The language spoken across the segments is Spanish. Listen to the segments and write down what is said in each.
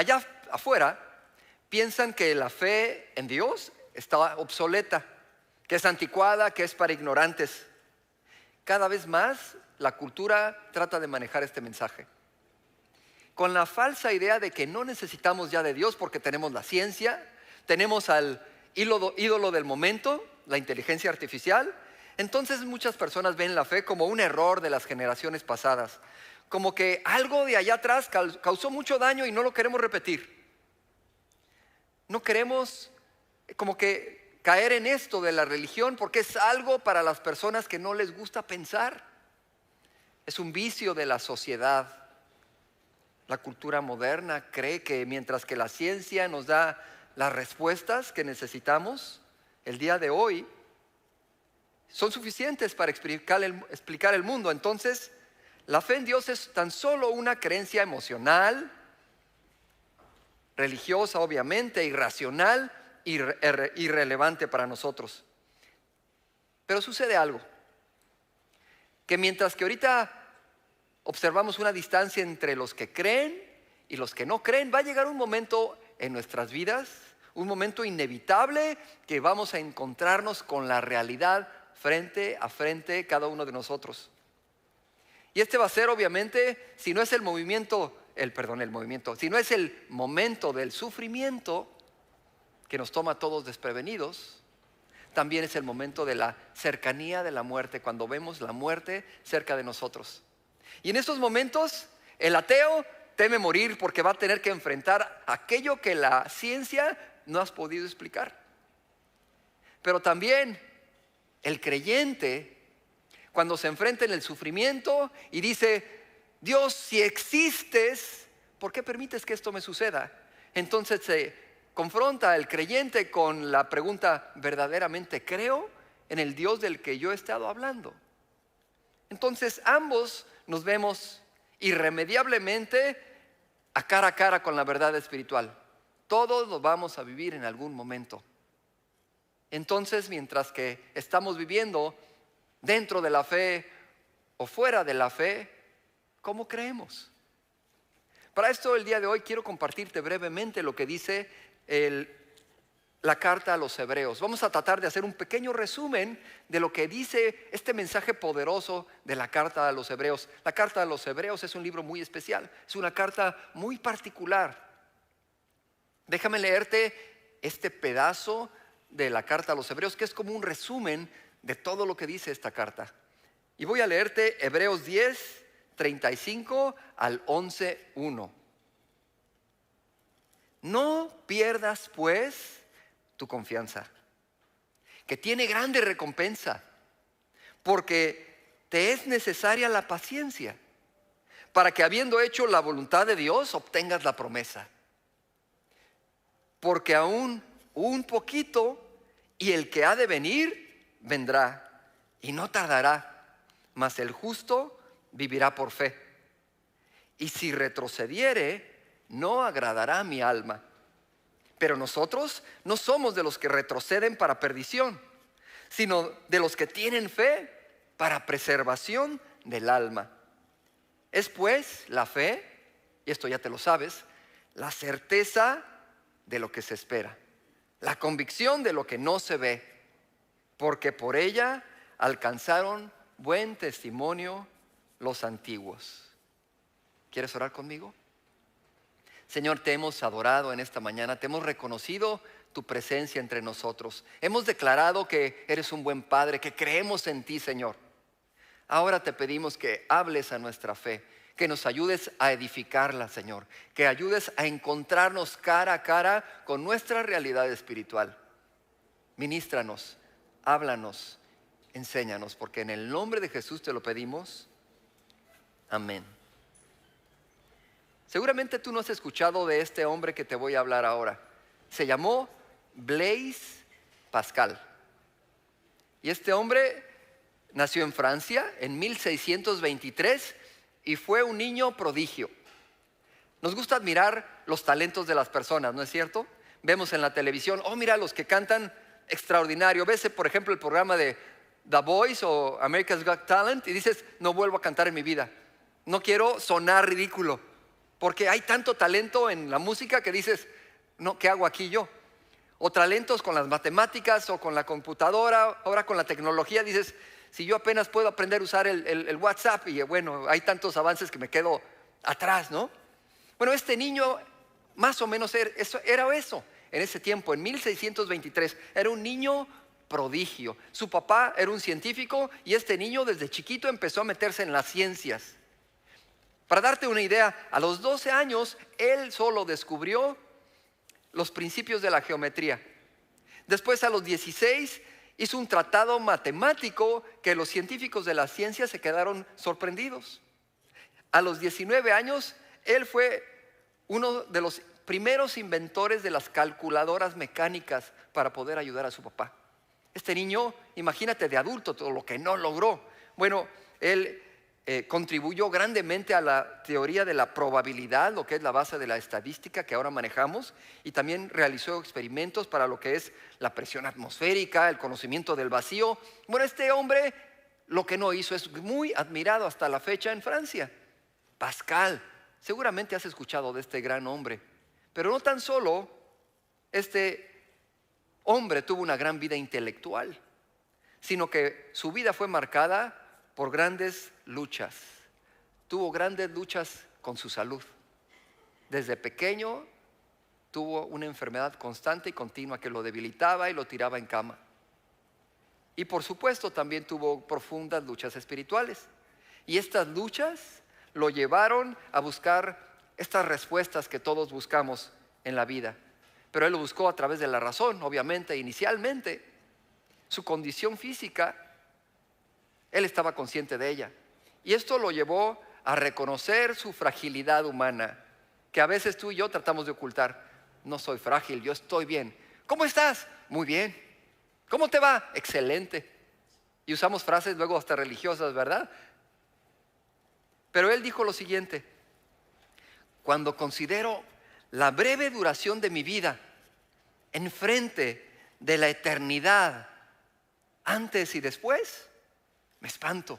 Allá afuera piensan que la fe en Dios está obsoleta, que es anticuada, que es para ignorantes. Cada vez más la cultura trata de manejar este mensaje con la falsa idea de que no necesitamos ya de Dios porque tenemos la ciencia, tenemos al ídolo del momento, la inteligencia artificial. Entonces muchas personas ven la fe como un error de las generaciones pasadas, como que algo de allá atrás causó mucho daño y no lo queremos repetir. No queremos como que caer en esto de la religión porque es algo para las personas que no les gusta pensar. Es un vicio de la sociedad. La cultura moderna cree que mientras que la ciencia nos da las respuestas que necesitamos, el día de hoy son suficientes para explicar el mundo. Entonces, la fe en Dios es tan solo una creencia emocional, religiosa obviamente, irracional, irrelevante para nosotros. Pero sucede algo, que mientras que ahorita observamos una distancia entre los que creen y los que no creen, va a llegar un momento en nuestras vidas, un momento inevitable que vamos a encontrarnos con la realidad frente a frente cada uno de nosotros. Y este va a ser obviamente, si no es el movimiento, si no es el momento del sufrimiento que nos toma a todos desprevenidos, también es el momento de la cercanía de la muerte, cuando vemos la muerte cerca de nosotros. Y en estos momentos el ateo teme morir porque va a tener que enfrentar aquello que la ciencia no ha podido explicar. Pero también el creyente, cuando se enfrenta en el sufrimiento y dice: Dios, si existes, ¿por qué permites que esto me suceda? Entonces se confronta el creyente con la pregunta: ¿verdaderamente creo en el Dios del que yo he estado hablando? Entonces ambos nos vemos irremediablemente a cara con la verdad espiritual. Todos lo vamos a vivir en algún momento. Entonces, mientras que estamos viviendo dentro de la fe o fuera de la fe, ¿cómo creemos? Para esto el día de hoy quiero compartirte brevemente lo que dice la carta a los Hebreos. Vamos a tratar de hacer un pequeño resumen de lo que dice este mensaje poderoso de la carta a los Hebreos. La carta a los Hebreos es un libro muy especial, es una carta muy particular. Déjame leerte este pedazo de la carta a los Hebreos, que es como un resumen de todo lo que dice esta carta. Y voy a leerte Hebreos 10, 35 al 11, 1. No pierdas pues tu confianza, que tiene grande recompensa, porque te es necesaria la paciencia, para que habiendo hecho la voluntad de Dios obtengas la promesa. Porque aún un poquito y el que ha de venir vendrá y no tardará, mas el justo vivirá por fe. Y si retrocediere, no agradará a mi alma. Pero nosotros no somos de los que retroceden para perdición, sino de los que tienen fe para preservación del alma. Es pues la fe, y esto ya te lo sabes, la certeza de lo que se espera, la convicción de lo que no se ve, porque por ella alcanzaron buen testimonio los antiguos. ¿Quieres orar conmigo? Señor, te hemos adorado en esta mañana, te hemos reconocido tu presencia entre nosotros. Hemos declarado que eres un buen Padre, que creemos en ti, Señor. Ahora te pedimos que hables a nuestra fe, que nos ayudes a edificarla, Señor, que ayudes a encontrarnos cara a cara con nuestra realidad espiritual. Ministranos, háblanos, enséñanos, porque en el nombre de Jesús te lo pedimos. Amén. Seguramente tú no has escuchado de este hombre que te voy a hablar ahora. Se llamó Blaise Pascal. Y este hombre nació en Francia en 1623 y fue un niño prodigio. Nos gusta admirar los talentos de las personas, ¿no es cierto? Vemos en la televisión, oh mira los que cantan extraordinario. Ves por ejemplo el programa de The Voice o America's Got Talent y dices, no vuelvo a cantar en mi vida. No quiero sonar ridículo. porque hay tanto talento en la música que dices, no, ¿qué hago aquí yo? O talentos con las matemáticas o con la computadora, ahora con la tecnología dices, si yo apenas puedo aprender a usar el WhatsApp y bueno, hay tantos avances que me quedo atrás, ¿no? Bueno, este niño más o menos era eso en ese tiempo, en 1623, era un niño prodigio. Su papá era un científico y este niño desde chiquito empezó a meterse en las ciencias. Para darte una idea, a los 12 años él solo descubrió los principios de la geometría. Después a los 16 hizo un tratado matemático que los científicos de la ciencia se quedaron sorprendidos. A los 19 años él fue uno de los primeros inventores de las calculadoras mecánicas para poder ayudar a su papá. Este niño, imagínate de adulto todo lo que no logró. Bueno, él contribuyó grandemente a la teoría de la probabilidad, lo que es la base de la estadística que ahora manejamos, y también realizó experimentos para lo que es la presión atmosférica, el conocimiento del vacío. Bueno, este hombre lo que no hizo es muy admirado hasta la fecha en Francia. Pascal, seguramente has escuchado de este gran hombre, pero no tan solo este hombre tuvo una gran vida intelectual, sino que su vida fue marcada por grandes luchas. Tuvo grandes luchas con su salud. Desde pequeño tuvo una enfermedad constante y continua que lo debilitaba y lo tiraba en cama. Y por supuesto también tuvo profundas luchas espirituales. Y estas luchas lo llevaron a buscar estas respuestas que todos buscamos en la vida. Pero él lo buscó a través de la razón, obviamente, inicialmente. Su condición física, él estaba consciente de ella. Y esto lo llevó a reconocer su fragilidad humana, que a veces tú y yo tratamos de ocultar. No soy frágil, yo estoy bien. ¿Cómo estás? Muy bien. ¿Cómo te va? Excelente. Y usamos frases luego hasta religiosas, ¿verdad? Pero él dijo lo siguiente: cuando considero la breve duración de mi vida enfrente de la eternidad, antes y después, me espanto.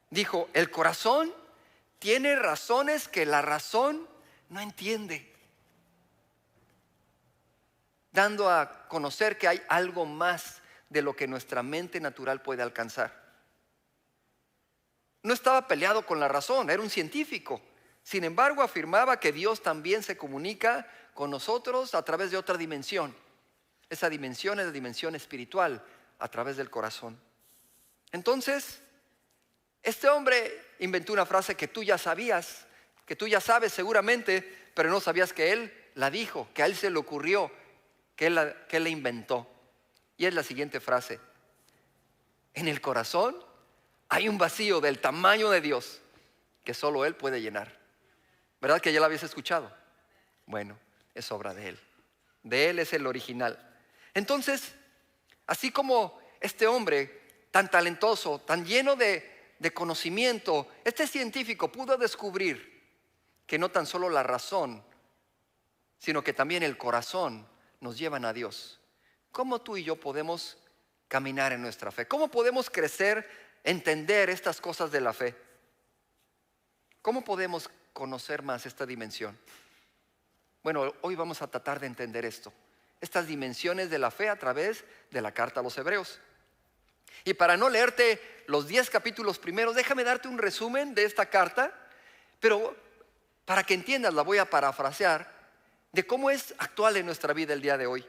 Dijo, el corazón tiene razones que la razón no entiende, dando a conocer que hay algo más de lo que nuestra mente natural puede alcanzar. No estaba peleado con la razón, era un científico. Sin embargo, afirmaba que Dios también se comunica con nosotros a través de otra dimensión. Esa dimensión es la dimensión espiritual, a través del corazón. Entonces, este hombre inventó una frase que tú ya sabías, que tú ya sabes seguramente, pero no sabías que él la dijo, que a él se le ocurrió, que él la inventó. Y es la siguiente frase: en el corazón hay un vacío del tamaño de Dios que solo Él puede llenar. ¿Verdad que ya la habías escuchado? Bueno, es obra de Él. De Él es el original. Entonces, así como este hombre tan talentoso, tan lleno de conocimiento, este científico pudo descubrir que no tan solo la razón, sino que también el corazón nos llevan a Dios. ¿Cómo tú y yo podemos caminar en nuestra fe? ¿Cómo podemos crecer, entender estas cosas de la fe? ¿Cómo podemos conocer más esta dimensión? Bueno, hoy vamos a tratar de entender estas dimensiones de la fe a través de la carta a los Hebreos. Y para no leerte los 10 capítulos primeros, déjame darte un resumen de esta carta, pero para que entiendas, la voy a parafrasear, de cómo es actual en nuestra vida el día de hoy.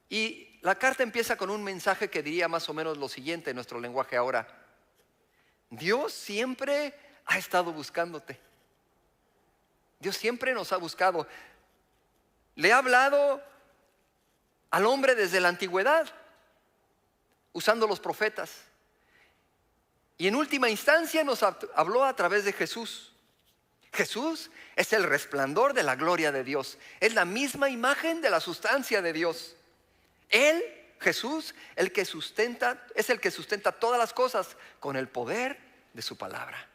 Y la carta empieza con un mensaje que diría más o menos lo siguiente en nuestro lenguaje ahora: Dios siempre ha estado buscándote. Dios siempre nos ha buscado. Le ha hablado al hombre desde la antigüedad, usando los profetas. Y en última instancia nos habló a través de Jesús. Jesús es el resplandor de la gloria de Dios. Es la misma imagen de la sustancia de Dios. Él, Jesús, es el que sustenta todas las cosas con el poder de su palabra.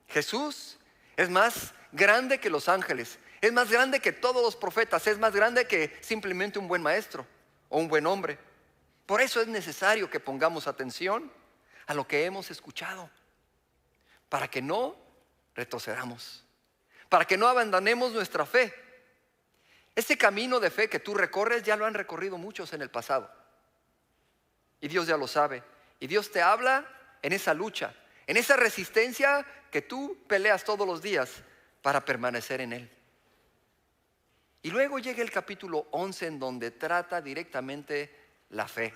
Jesús es más grande que los ángeles, es más grande que todos los profetas, es más grande que simplemente un buen maestro o un buen hombre. Por eso es necesario que pongamos atención a lo que hemos escuchado, para que no retrocedamos, para que no abandonemos nuestra fe. Ese camino de fe que tú recorres ya lo han recorrido muchos en el pasado. Y Dios ya lo sabe. Y Dios te habla en esa lucha, en esa resistencia que tú peleas todos los días para permanecer en Él. Y luego llega el capítulo 11 en donde trata directamente la fe.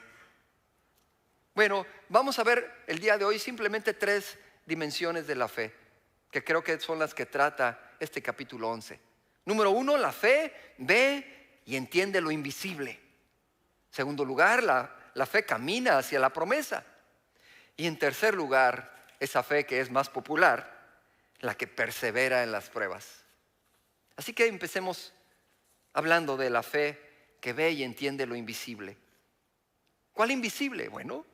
Bueno, vamos a ver el día de hoy simplemente 3 dimensiones de la fe, que creo que son las que trata este capítulo 11. Número 1, la fe ve y entiende lo invisible. Segundo lugar, la fe camina hacia la promesa. Y en tercer lugar, esa fe que es más popular, la que persevera en las pruebas. Así que empecemos hablando de la fe que ve y entiende lo invisible. ¿Cuál invisible? Bueno,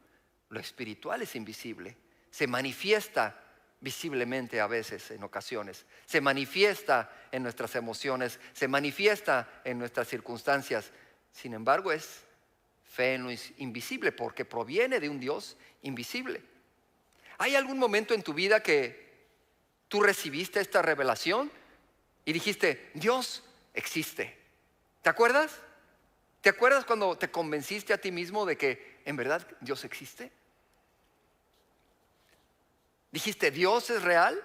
lo espiritual es invisible. Se manifiesta visiblemente a veces, en ocasiones. Se manifiesta en nuestras emociones, se manifiesta en nuestras circunstancias. Sin embargo, es fe en lo invisible porque proviene de un Dios invisible. ¿Hay algún momento en tu vida que tú recibiste esta revelación y dijiste, Dios existe? ¿Te acuerdas? ¿Te acuerdas cuando te convenciste a ti mismo de que en verdad Dios existe? Dijiste, ¿Dios es real?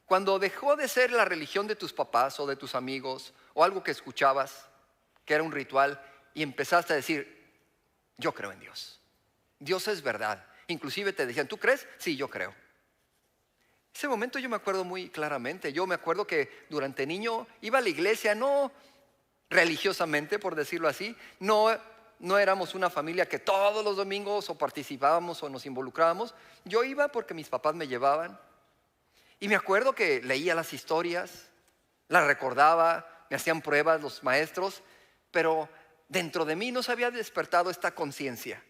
Cuando dejó de ser la religión de tus papás o de tus amigos o algo que escuchabas, que era un ritual, y empezaste a decir, yo creo en Dios. Dios es verdad. Inclusive te decían, ¿tú crees? Sí, yo creo. Ese momento yo me acuerdo muy claramente. Yo me acuerdo que durante niño iba a la iglesia, no religiosamente, por decirlo así. No éramos una familia que todos los domingos o participábamos o nos involucrábamos. Yo iba porque mis papás me llevaban. Y me acuerdo que leía las historias, las recordaba, me hacían pruebas los maestros, pero dentro de mí no se había despertado esta conciencia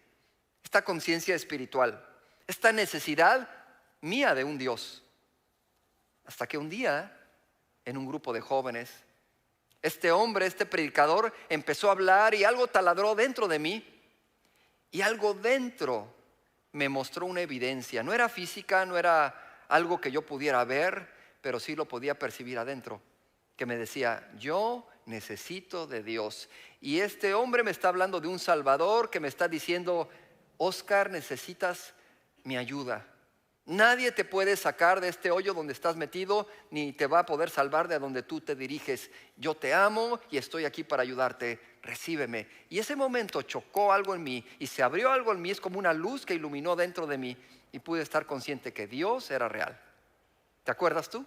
espiritual, esta necesidad mía de un Dios. Hasta que un día, en un grupo de jóvenes, este hombre, este predicador, empezó a hablar y algo taladró dentro de mí. Y algo dentro me mostró una evidencia. No era física, no era algo que yo pudiera ver, pero sí lo podía percibir adentro. Que me decía, yo necesito de Dios. Y este hombre me está hablando de un Salvador que me está diciendo, Oscar, necesitas mi ayuda. Nadie te puede sacar de este hoyo donde estás metido, ni te va a poder salvar de donde tú te diriges. Yo te amo y estoy aquí para ayudarte. Recíbeme. Y ese momento chocó algo en mí y se abrió algo en mí. Es como una luz que iluminó dentro de mí y pude estar consciente que Dios era real. ¿Te acuerdas tú?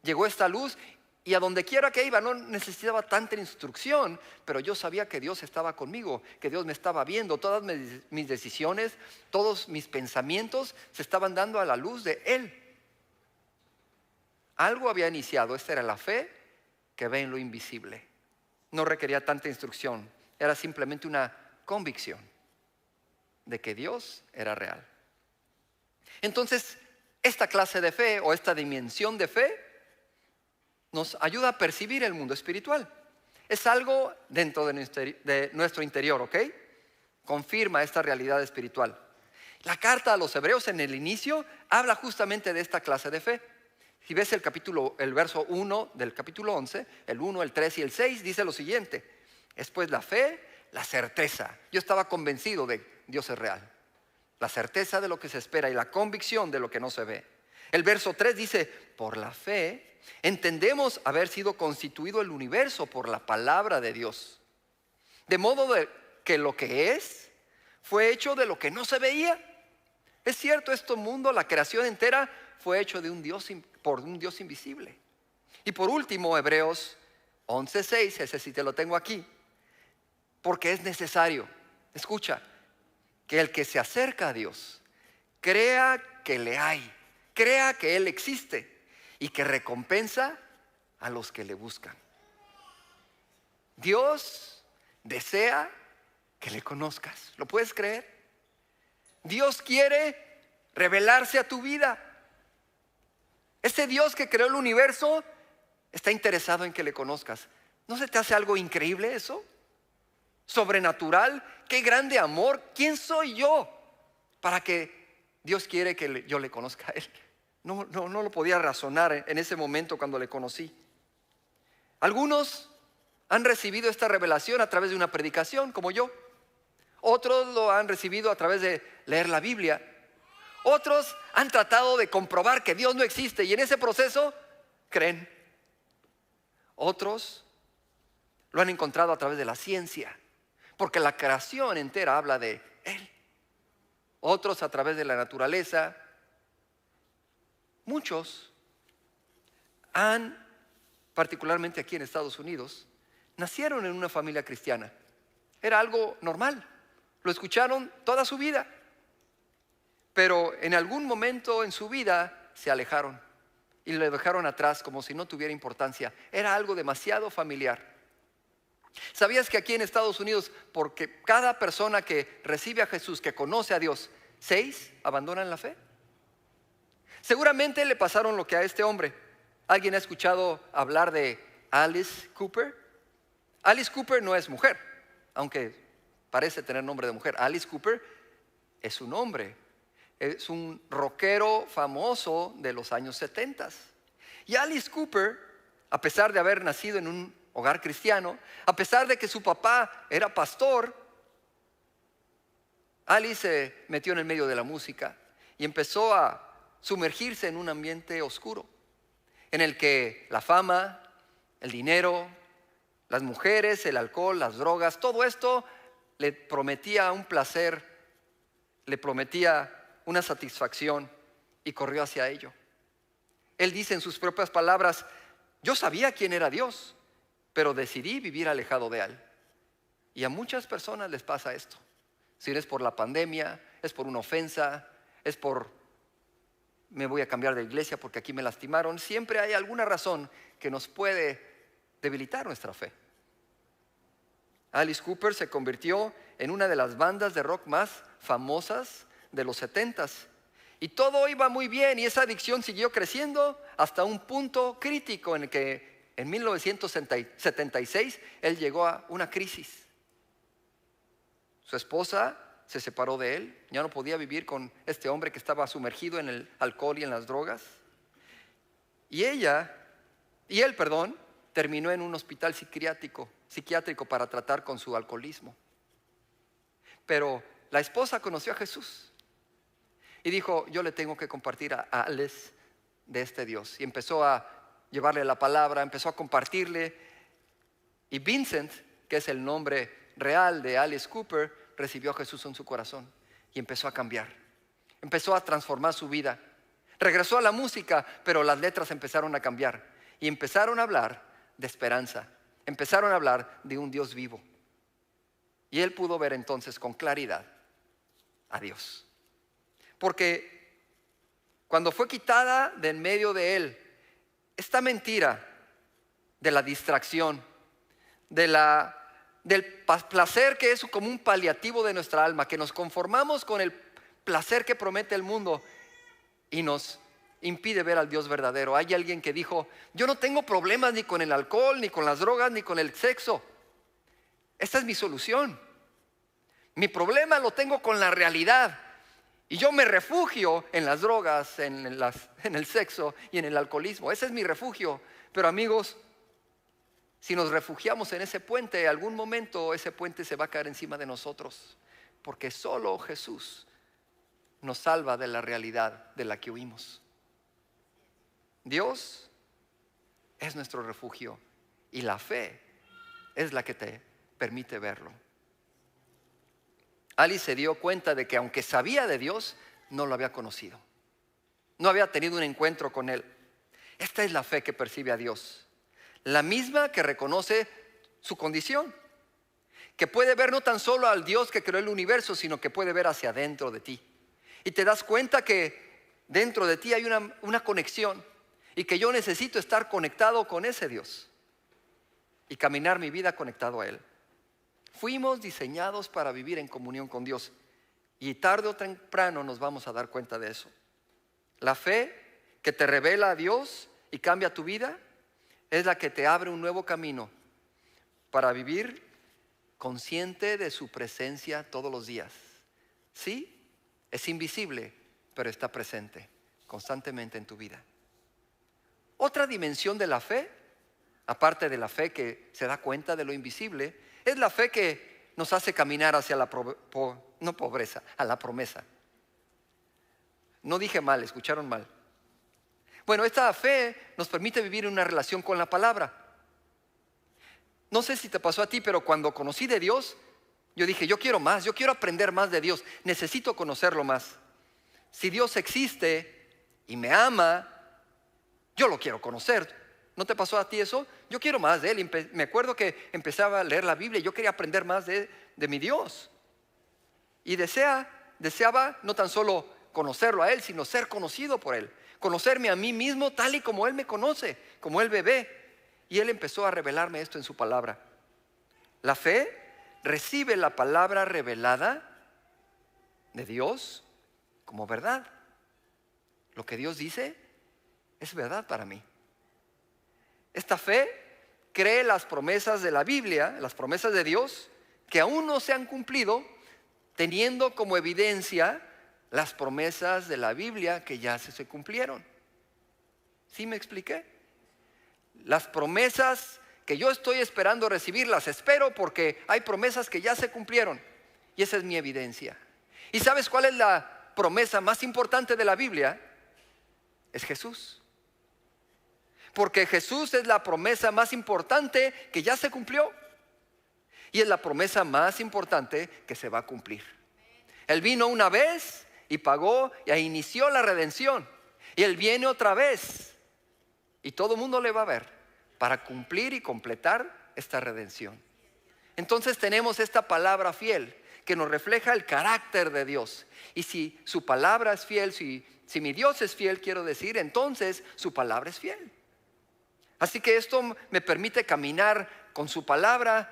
Llegó esta luz y a donde quiera que iba no necesitaba tanta instrucción, pero yo sabía que Dios estaba conmigo, que Dios me estaba viendo. Todas mis decisiones, todos mis pensamientos se estaban dando a la luz de Él. Algo había iniciado. Esta era la fe que ve en lo invisible. No requería tanta instrucción, era simplemente una convicción de que Dios era real. Entonces, esta clase de fe o esta dimensión de fe nos ayuda a percibir el mundo espiritual. Es algo dentro de nuestro interior, ¿ok? Confirma esta realidad espiritual. La carta a los hebreos en el inicio habla justamente de esta clase de fe. Si ves el verso 1 del capítulo 11, el 1, el 3 y el 6, dice lo siguiente. Es pues la fe, la certeza. Yo estaba convencido de que Dios es real. La certeza de lo que se espera y la convicción de lo que no se ve. El verso 3 dice, por la fe entendemos haber sido constituido el universo por la palabra de Dios. De modo que lo que es fue hecho de lo que no se veía. Es cierto, este mundo, la creación entera, fue hecho por un Dios invisible. Y por último, Hebreos 11:6, ese sí te lo tengo aquí. Porque es necesario, escucha, que el que se acerca a Dios crea que le hay, crea que Él existe y que recompensa a los que le buscan. Dios desea que le conozcas. ¿Lo puedes creer? Dios quiere revelarse a tu vida. Ese Dios que creó el universo está interesado en que le conozcas. ¿No se te hace algo increíble eso? Sobrenatural. Qué grande amor. ¿Quién soy yo para que Dios quiere que yo le conozca a Él. No lo podía razonar en ese momento cuando le conocí. Algunos han recibido esta revelación a través de una predicación, como yo. Otros lo han recibido a través de leer la Biblia. Otros han tratado de comprobar que Dios no existe y en ese proceso creen. Otros lo han encontrado a través de la ciencia, porque la creación entera habla de Él. Otros a través de la naturaleza. Muchos particularmente aquí en Estados Unidos, nacieron en una familia cristiana. Era algo normal. Lo escucharon toda su vida. Pero en algún momento en su vida se alejaron y le dejaron atrás como si no tuviera importancia. Era algo demasiado familiar. ¿Sabías que aquí en Estados Unidos, porque cada persona que recibe a Jesús, que conoce a Dios, 6 abandonan la fe? Seguramente le pasaron lo que a este hombre. ¿Alguien ha escuchado hablar de Alice Cooper? Alice Cooper no es mujer, aunque parece tener nombre de mujer. Alice Cooper es un hombre. Es un rockero famoso de los años 70. Y Alice Cooper, a pesar de haber nacido en un hogar cristiano, a pesar de que su papá era pastor, Alice se metió en el medio de la música y empezó a sumergirse en un ambiente oscuro, en el que la fama, el dinero, las mujeres, el alcohol, las drogas, todo esto le prometía un placer, le prometía una satisfacción y corrió hacia ello. Él dice en sus propias palabras: yo sabía quién era Dios, pero decidí vivir alejado de Él. Y a muchas personas les pasa esto. Si es por la pandemia, es por una ofensa, es por me voy a cambiar de iglesia porque aquí me lastimaron. Siempre hay alguna razón que nos puede debilitar nuestra fe. Alice Cooper se convirtió en una de las bandas de rock más famosas de los 70s. Y todo iba muy bien y esa adicción siguió creciendo hasta un punto crítico en el que en 1976 él llegó a una crisis. Su esposa se separó de él, ya no podía vivir con este hombre que estaba sumergido en el alcohol y en las drogas. Y él, terminó en un hospital psiquiátrico para tratar con su alcoholismo. Pero la esposa conoció a Jesús y dijo: yo le tengo que compartir a Alice de este Dios. Y empezó a llevarle la palabra, empezó a compartirle. Y Vincent, que es el nombre real de Alice Cooper, recibió a Jesús en su corazón y empezó a cambiar. Empezó a transformar su vida. Regresó a la música, pero las letras empezaron a cambiar y empezaron a hablar de esperanza. Empezaron a hablar de un Dios vivo. Y él pudo ver entonces con claridad a Dios. Porque cuando fue quitada de en medio de él esta mentira de la distracción, del placer que es como un paliativo de nuestra alma, que nos conformamos con el placer que promete el mundo y nos impide ver al Dios verdadero. Hay alguien que dijo: yo no tengo problemas ni con el alcohol, ni con las drogas, ni con el sexo. Esta es mi solución. Mi problema lo tengo con la realidad. Y yo me refugio en las drogas, en el sexo y en el alcoholismo. Ese es mi refugio. Pero amigos, si nos refugiamos en ese puente, algún momento ese puente se va a caer encima de nosotros. Porque solo Jesús nos salva de la realidad de la que huimos. Dios es nuestro refugio y la fe es la que te permite verlo. Alice se dio cuenta de que aunque sabía de Dios, no lo había conocido. No había tenido un encuentro con Él. Esta es la fe que percibe a Dios. La misma que reconoce su condición. Que puede ver no tan solo al Dios que creó el universo, sino que puede ver hacia adentro de ti. Y te das cuenta que dentro de ti hay una conexión. Y que yo necesito estar conectado con ese Dios. Y caminar mi vida conectado a Él. Fuimos diseñados para vivir en comunión con Dios. Y tarde o temprano nos vamos a dar cuenta de eso. La fe que te revela a Dios y cambia tu vida es la que te abre un nuevo camino para vivir consciente de su presencia todos los días. Sí, es invisible, pero está presente constantemente en tu vida. Otra dimensión de la fe, aparte de la fe que se da cuenta de lo invisible, es la fe que nos hace caminar hacia la no pobreza, a la promesa. No dije mal, escucharon mal. Bueno, esta fe nos permite vivir en una relación con la palabra. No sé si te pasó a ti, pero cuando conocí de Dios, yo dije, yo quiero más, yo quiero aprender más de Dios, necesito conocerlo más. Si Dios existe y me ama, yo lo quiero conocer. ¿No te pasó a ti eso? Yo quiero más de Él. Me acuerdo que empezaba a leer la Biblia y yo quería aprender más de mi Dios. Y deseaba no tan solo conocerlo a Él, sino ser conocido por Él. Conocerme a mí mismo tal y como Él me conoce, como Él me ve. Y Él empezó a revelarme esto en su palabra. La fe recibe la palabra revelada de Dios como verdad. Lo que Dios dice es verdad para mí. Esta fe cree las promesas de la Biblia, las promesas de Dios, que aún no se han cumplido, teniendo como evidencia las promesas de la Biblia que ya se cumplieron. ¿Sí me expliqué? Las promesas que yo estoy esperando recibir, las espero porque hay promesas que ya se cumplieron. Y esa es mi evidencia. ¿Y sabes cuál es la promesa más importante de la Biblia? Es Jesús. Porque Jesús es la promesa más importante que ya se cumplió. Y es la promesa más importante que se va a cumplir. Él vino una vez y pagó y inició la redención. Y Él viene otra vez. Y todo el mundo le va a ver para cumplir y completar esta redención. Entonces tenemos esta palabra fiel que nos refleja el carácter de Dios. Y si su palabra es fiel, si mi Dios es fiel, quiero decir, entonces su palabra es fiel. Así que esto me permite caminar con su palabra,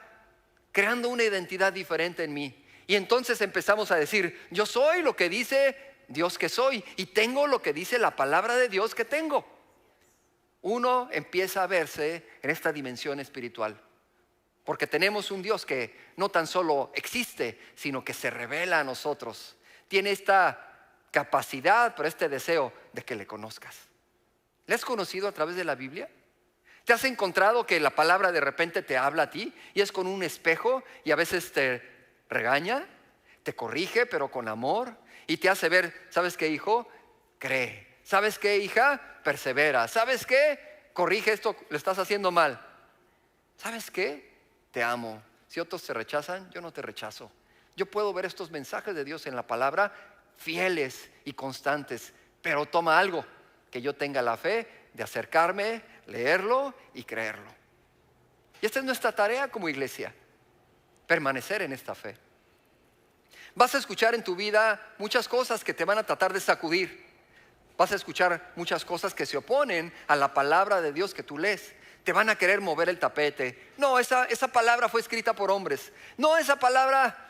creando una identidad diferente en mí. Y entonces empezamos a decir, yo soy lo que dice Dios que soy y tengo lo que dice la palabra de Dios que tengo. Uno empieza a verse en esta dimensión espiritual. Porque tenemos un Dios que no tan solo existe, sino que se revela a nosotros. Tiene esta capacidad, pero este deseo de que le conozcas. ¿Le has conocido a través de la Biblia? ¿Te has encontrado que la palabra de repente te habla a ti y es con un espejo y a veces te regaña, te corrige, pero con amor y te hace ver, ¿sabes qué, hijo? Cree. ¿Sabes qué, hija? Persevera. ¿Sabes qué? Corrige esto, lo estás haciendo mal. ¿Sabes qué? Te amo. Si otros te rechazan, yo no te rechazo. Yo puedo ver estos mensajes de Dios en la palabra fieles y constantes, pero toma algo, que yo tenga la fe de acercarme, leerlo y creerlo. Y esta es nuestra tarea como iglesia, permanecer en esta fe. Vas a escuchar en tu vida muchas cosas que te van a tratar de sacudir. Vas a escuchar muchas cosas que se oponen a la palabra de Dios que tú lees. Te van a querer mover el tapete. No, esa palabra fue escrita por hombres. No, esa palabra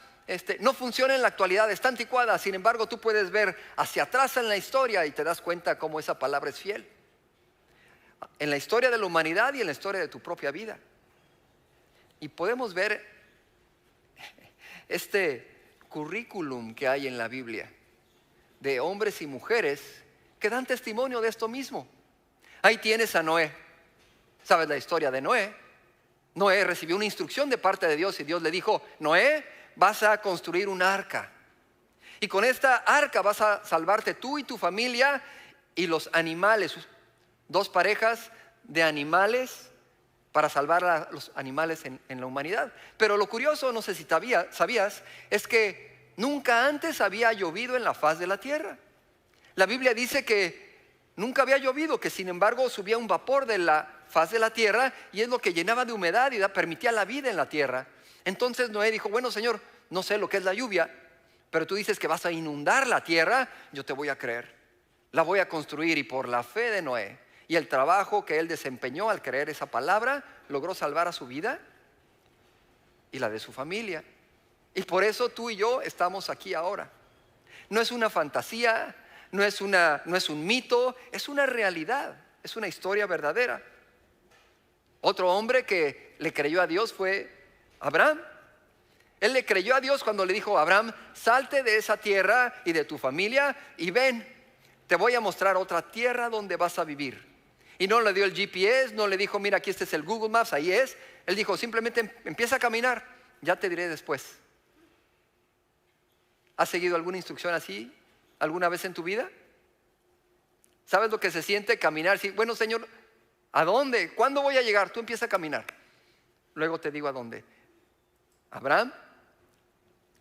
no funciona en la actualidad, está anticuada. Sin embargo, tú puedes ver hacia atrás en la historia y te das cuenta cómo esa palabra es fiel. En la historia de la humanidad y en la historia de tu propia vida. Y podemos ver este currículum que hay en la Biblia de hombres y mujeres que dan testimonio de esto mismo. Ahí tienes a Noé. ¿Sabes la historia de Noé? Noé recibió una instrucción de parte de Dios y Dios le dijo, Noé, vas a construir un arca. Y con esta arca vas a salvarte tú y tu familia y los animales, 2 parejas de animales para salvar a los animales en la humanidad. Pero lo curioso, no sé si sabías, es que nunca antes había llovido en la faz de la tierra. La Biblia dice que nunca había llovido, que sin embargo subía un vapor de la faz de la tierra y es lo que llenaba de humedad y permitía la vida en la tierra. Entonces Noé dijo, bueno, Señor, no sé lo que es la lluvia, pero tú dices que vas a inundar la tierra, yo te voy a creer. La voy a construir. Y por la fe de Noé y el trabajo que él desempeñó al creer esa palabra, logró salvar a su vida y la de su familia. Y por eso tú y yo estamos aquí ahora. No es una fantasía, no es un mito, es una realidad, es una historia verdadera. Otro hombre que le creyó a Dios fue Abraham. Él le creyó a Dios cuando le dijo a Abraham, salte de esa tierra y de tu familia y ven te voy a mostrar otra tierra donde vas a vivir. Y no le dio el GPS, no le dijo, mira, aquí este es el Google Maps, ahí es. Él dijo, simplemente empieza a caminar, ya te diré después. ¿Has seguido alguna instrucción así alguna vez en tu vida? ¿Sabes lo que se siente caminar? Sí, bueno, Señor, ¿a dónde? ¿Cuándo voy a llegar? Tú empieza a caminar. Luego te digo a dónde. Abraham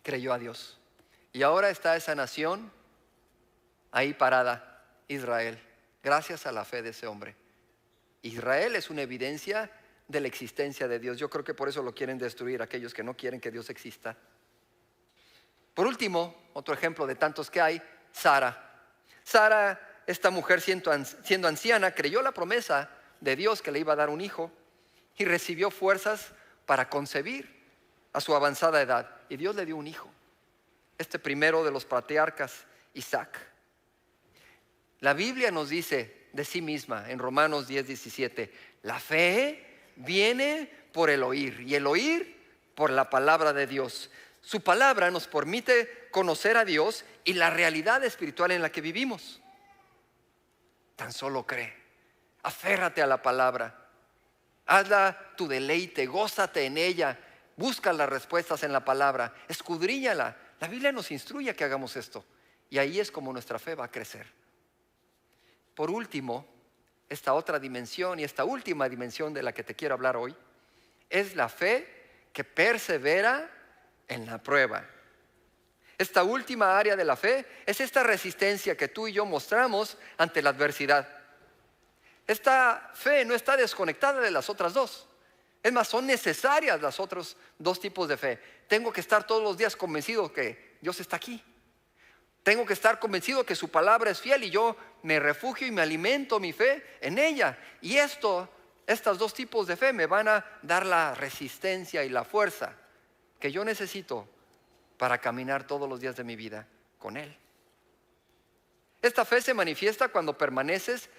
creyó a Dios. Y ahora está esa nación ahí parada, Israel, gracias a la fe de ese hombre. Israel es una evidencia de la existencia de Dios. Yo creo que por eso lo quieren destruir aquellos que no quieren que Dios exista. Por último, otro ejemplo de tantos que hay, Sara. Sara, esta mujer siendo anciana, creyó la promesa de Dios que le iba a dar un hijo y recibió fuerzas para concebir a su avanzada edad. Y Dios le dio un hijo, este primero de los patriarcas, Isaac. La Biblia nos dice de sí misma en Romanos 10:17, la fe viene por el oír y el oír por la palabra de Dios. Su palabra nos permite conocer a Dios y la realidad espiritual en la que vivimos. Tan solo cree, aférrate a la palabra, hazla tu deleite, gózate en ella, busca las respuestas en la palabra, escudriñala. La Biblia nos instruye a que hagamos esto y ahí es como nuestra fe va a crecer. Por último, esta otra dimensión y esta última dimensión de la que te quiero hablar hoy es la fe que persevera en la prueba. Esta última área de la fe es esta resistencia que tú y yo mostramos ante la adversidad. Esta fe no está desconectada de las otras dos. Es más, son necesarias los otros dos tipos de fe. Tengo que estar todos los días convencido que Dios está aquí. Tengo que estar convencido que su palabra es fiel y yo me refugio y me alimento mi fe en ella. Y estos dos tipos de fe me van a dar la resistencia y la fuerza que yo necesito para caminar todos los días de mi vida con Él. Esta fe se manifiesta cuando permaneces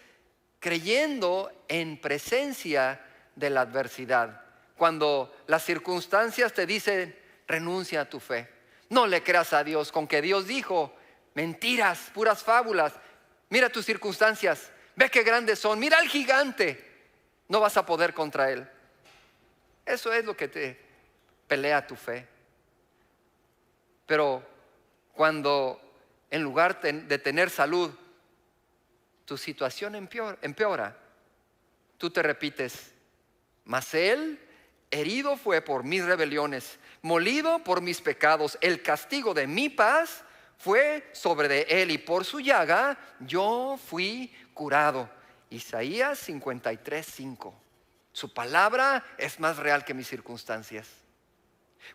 creyendo en presencia de la adversidad. Cuando las circunstancias te dicen, renuncia a tu fe. No le creas a Dios con que Dios dijo, mentiras, puras fábulas. Mira tus circunstancias, ve qué grandes son, mira al gigante. No vas a poder contra él. Eso es lo que te pelea tu fe. Pero cuando en lugar de tener salud, tu situación empeora, tú te repites, mas él herido fue por mis rebeliones, molido por mis pecados, el castigo de mi paz fue sobre de él y por su llaga yo fui curado. Isaías 53:5. Su palabra es más real que mis circunstancias.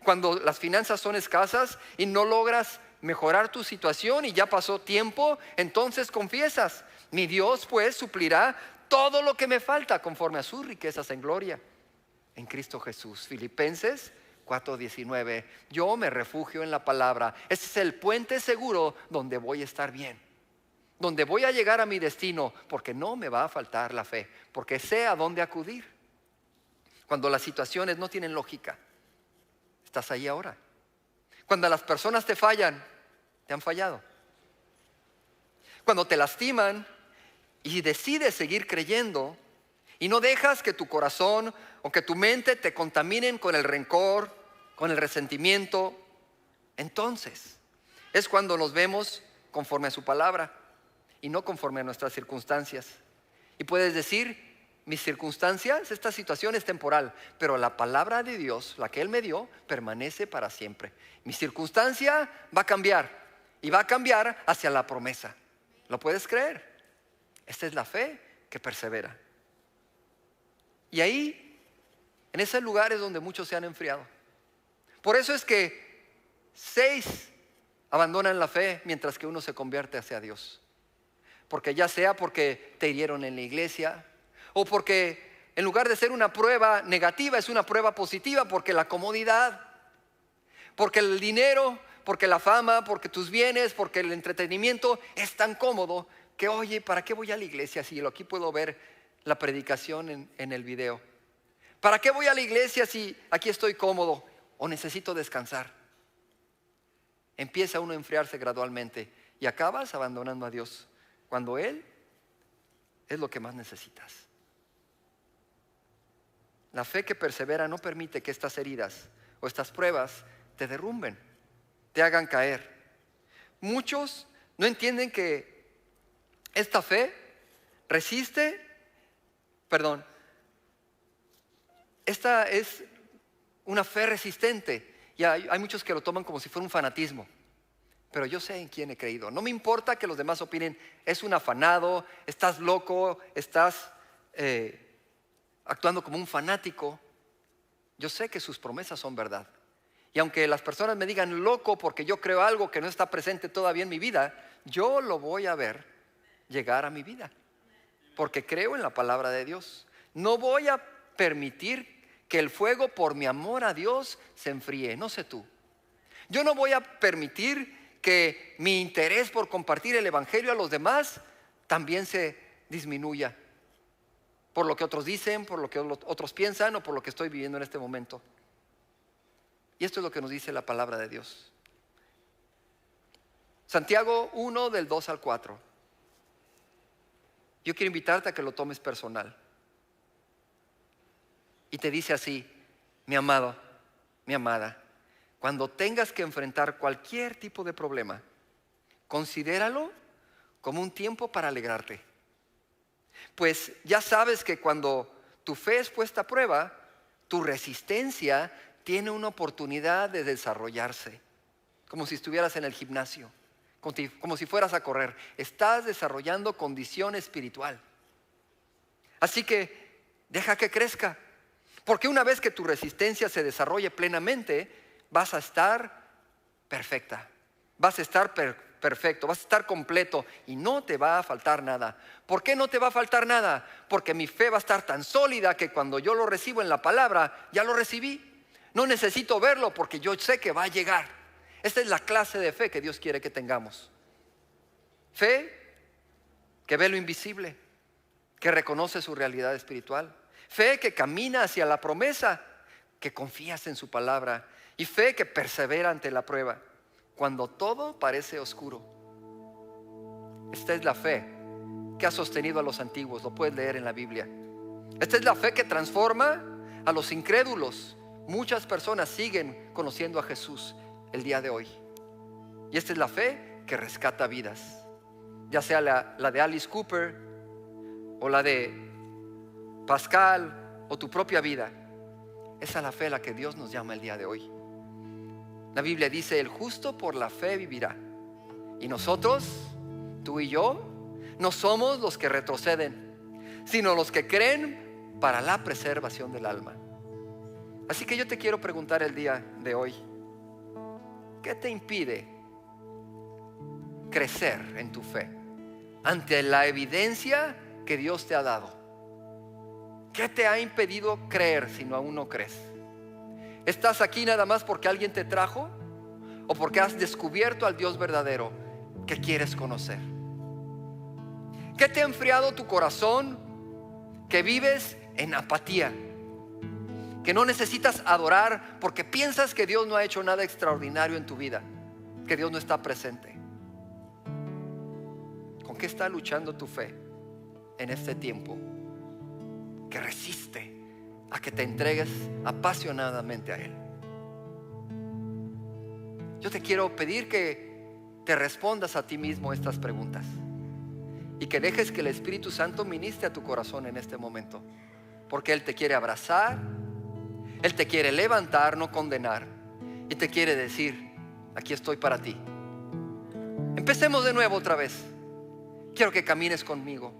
Cuando las finanzas son escasas y no logras mejorar tu situación y ya pasó tiempo, entonces confiesas, mi Dios pues suplirá todo lo que me falta conforme a sus riquezas en gloria en Cristo Jesús. Filipenses 4:19. Yo me refugio en la palabra. Ese es el puente seguro donde voy a estar bien, donde voy a llegar a mi destino, porque no me va a faltar la fe, porque sé a dónde acudir. Cuando las situaciones no tienen lógica, estás ahí ahora. Cuando las personas te fallan, te han fallado. Cuando te lastiman y decides seguir creyendo y no dejas que tu corazón o que tu mente te contaminen con el rencor, con el resentimiento, entonces es cuando nos vemos conforme a su palabra y no conforme a nuestras circunstancias. Y puedes decir, mis circunstancias, esta situación es temporal, pero la palabra de Dios, la que Él me dio, permanece para siempre. Mi circunstancia va a cambiar y va a cambiar hacia la promesa. ¿Lo puedes creer? Esta es la fe que persevera. Y ahí, en ese lugar es donde muchos se han enfriado. Por eso es que 6 abandonan la fe mientras que uno se convierte hacia Dios. Porque ya sea porque te hirieron en la iglesia, o porque en lugar de ser una prueba negativa es una prueba positiva, porque la comodidad, porque el dinero, porque la fama, porque tus bienes, porque el entretenimiento es tan cómodo que, oye, ¿para qué voy a la iglesia si aquí puedo ver la predicación en el video? ¿Para qué voy a la iglesia si aquí estoy cómodo o necesito descansar? Empieza uno a enfriarse gradualmente y acabas abandonando a Dios. cuando Él es lo que más necesitas. La fe que persevera no permite que estas heridas o estas pruebas te derrumben, te hagan caer. Muchos no entienden que esta fe esta es una fe resistente. Y hay muchos que lo toman como si fuera un fanatismo. Pero yo sé en quién he creído. No me importa que los demás opinen, es un afanado, estás loco, estás actuando como un fanático. Yo sé que sus promesas son verdad. Y aunque las personas me digan loco porque yo creo algo que no está presente todavía en mi vida, yo lo voy a ver llegar a mi vida. Porque creo en la palabra de Dios. No voy a permitir que el fuego por mi amor a Dios se enfríe. No sé tú. Yo no voy a permitir que mi interés por compartir el evangelio a los demás también se disminuya. Por lo que otros dicen, por lo que otros piensan o por lo que estoy viviendo en este momento. Y esto es lo que nos dice la palabra de Dios. Santiago 1 del 2 al 4. Yo quiero invitarte a que lo tomes personal. Y te dice así: mi amado, mi amada, cuando tengas que enfrentar cualquier tipo de problema, considéralo como un tiempo para alegrarte. Pues ya sabes que cuando tu fe es puesta a prueba, tu resistencia tiene una oportunidad de desarrollarse. Como si estuvieras en el gimnasio, como si fueras a correr. Estás desarrollando condición espiritual. Así que deja que crezca. Porque una vez que tu resistencia se desarrolle plenamente, vas a estar perfecta. Vas a estar perfecto, vas a estar completo y no te va a faltar nada. ¿Por qué no te va a faltar nada? Porque mi fe va a estar tan sólida que cuando yo lo recibo en la palabra, ya lo recibí. No necesito verlo porque yo sé que va a llegar. Esta es la clase de fe que Dios quiere que tengamos. Fe que ve lo invisible, que reconoce su realidad espiritual. Fe que camina hacia la promesa, que confías en su palabra. Y fe que persevera ante la prueba, cuando todo parece oscuro. Esta es la fe que ha sostenido a los antiguos, lo puedes leer en la Biblia. Esta es la fe que transforma a los incrédulos. Muchas personas siguen conociendo a Jesús el día de hoy. Y esta es la fe que rescata vidas. Ya sea la de Alice Cooper o la de Pascal o tu propia vida. Esa es la fe a la que Dios nos llama el día de hoy. La Biblia dice: el justo por la fe vivirá. Y nosotros, tú y yo, no somos los que retroceden, sino los que creen para la preservación del alma. Así que yo te quiero preguntar el día de hoy: ¿qué te impide crecer en tu fe ante la evidencia que Dios te ha dado? ¿Qué te ha impedido creer si no aún no crees? ¿Estás aquí nada más porque alguien te trajo o porque has descubierto al Dios verdadero que quieres conocer? ¿Qué te ha enfriado tu corazón? Que vives en apatía, que no necesitas adorar porque piensas que Dios no ha hecho nada extraordinario en tu vida, que Dios no está presente. ¿Con qué está luchando tu fe en este tiempo que resiste a que te entregues apasionadamente a Él? Yo te quiero pedir que te respondas a ti mismo estas preguntas y que dejes que el Espíritu Santo ministre a tu corazón en este momento, porque Él te quiere abrazar, Él te quiere levantar, no condenar, y te quiere decir: aquí estoy para ti. Empecemos de nuevo otra vez. Quiero que camines conmigo,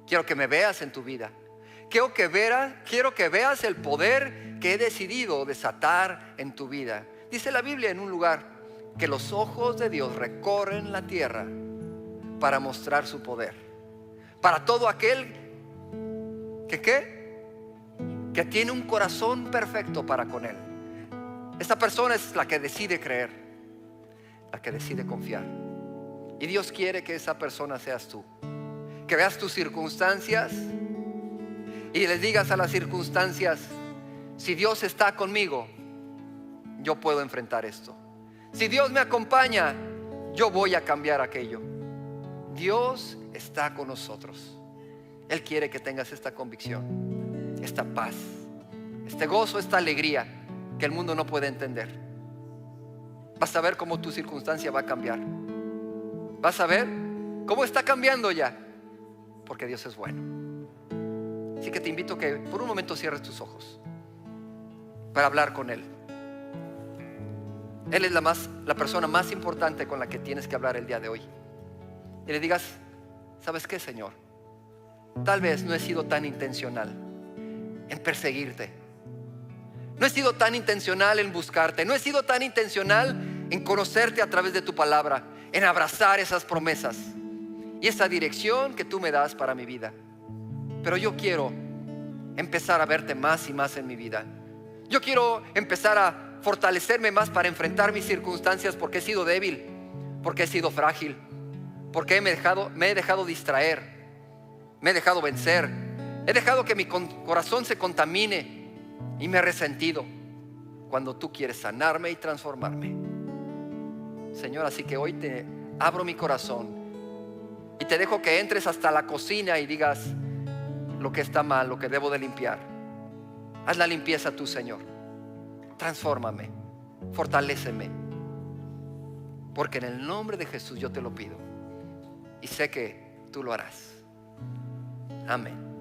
quiero que me veas en tu vida. Quiero que veas el poder que he decidido desatar en tu vida. Dice la Biblia en un lugar que los ojos de Dios recorren la tierra para mostrar su poder. Para todo aquel que tiene un corazón perfecto para con Él. Esta persona es la que decide creer, la que decide confiar. Y Dios quiere que esa persona seas tú. Que veas tus circunstancias y les digas a las circunstancias: si Dios está conmigo, yo puedo enfrentar esto. Si Dios me acompaña, yo voy a cambiar aquello. Dios está con nosotros. Él quiere que tengas esta convicción, esta paz, este gozo, esta alegría que el mundo no puede entender. Vas a ver cómo tu circunstancia va a cambiar. Vas a ver cómo está cambiando ya, porque Dios es bueno. Así que te invito a que por un momento cierres tus ojos para hablar con Él. Él es la persona más importante con la que tienes que hablar el día de hoy. Y le digas: ¿sabes qué, Señor? Tal vez no he sido tan intencional en perseguirte. No he sido tan intencional en buscarte. No he sido tan intencional en conocerte a través de tu palabra, en abrazar esas promesas y esa dirección que tú me das para mi vida. Pero yo quiero empezar a verte más y más en mi vida. Yo quiero empezar a fortalecerme más para enfrentar mis circunstancias, porque he sido débil, porque he sido frágil, porque me he dejado distraer, me he dejado vencer, he dejado que mi corazón se contamine y me he resentido cuando tú quieres sanarme y transformarme. Señor, así que hoy te abro mi corazón y te dejo que entres hasta la cocina y digas lo que está mal, lo que debo de limpiar. Haz la limpieza tú, Señor. Transfórmame, fortaléceme, porque en el nombre de Jesús yo te lo pido y sé que tú lo harás. Amén.